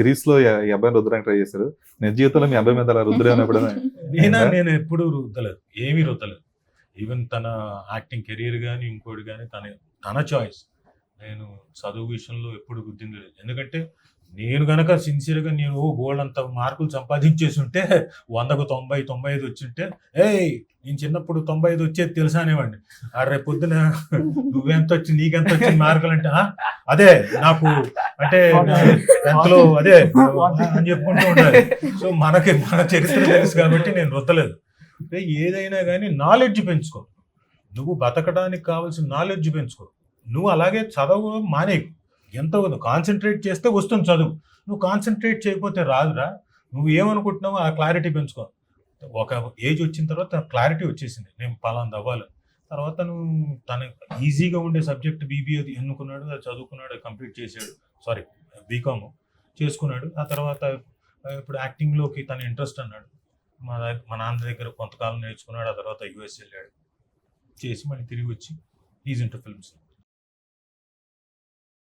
Series లో ఈ అబ్బాయిని రుద్దడానికి ట్రై చేశారు. నిజ జీవితంలో మీ అబ్బాయి మీద అలా రుద్దురేమో ఎప్పుడైనా? నేను ఎప్పుడు రుద్దలేదు, ఏమీ రుద్దలేదు. ఈవెన్ తన యాక్టింగ్ కెరీర్ కానీ ఇంకోటి కానీ తన చాయిస్. నేను చదువు విషయంలో ఎప్పుడు రుద్దింది లేదు. ఎందుకంటే నేను గనక సిన్సియర్గా నేను బోల్డంత మార్కులు సంపాదించేసి ఉంటే 100కు 90, 95 వచ్చింటే నేను చిన్నప్పుడు 95 వచ్చేది తెలుసా అనేవాడిని. రేపు పొద్దున నువ్వెంత వచ్చి నీకెంత వచ్చింది మార్కులు అంటే అదే నాకు అంటే ఎంతలో అదే అని చెప్పుకుంటూ ఉండాలి. సో మన చరిత్ర తెలుసు కాబట్టి నేను రుద్దలేదు. ఏదైనా కానీ నాలెడ్జ్ పెంచుకో. నువ్వు బతకడానికి కావాల్సిన నాలెడ్జ్ పెంచుకో. నువ్వు అలాగే చదువు మానేకు. ఎంత కాన్సన్ట్రేట్ చేస్తే వస్తుంది చదువు. నువ్వు కాన్సన్ట్రేట్ చేయకపోతే రాదురా. నువ్వు ఏమనుకుంటున్నావో ఆ క్లారిటీ పెంచుకో. ఒక ఏజ్ వచ్చిన తర్వాత క్లారిటీ వచ్చేసింది, నేను పలానా అవ్వాలి. తర్వాత నువ్వు తన ఈజీగా ఉండే సబ్జెక్ట్ బీబీఏ ఎన్నుకున్నాడు, అది చదువుకున్నాడు, కంప్లీట్ చేశాడు. సారీ బీకామ్ చేసుకున్నాడు. ఆ తర్వాత ఇప్పుడు యాక్టింగ్లోకి తన ఇంట్రెస్ట్ అన్నాడు. మా నాన్న దగ్గర కొంతకాలం నేర్చుకున్నాడు. ఆ తర్వాత యూఎస్ వెళ్ళాడు, చేసి మళ్ళీ తిరిగి వచ్చి ఈజ్ ఇంటర్ ఫిల్మ్స్.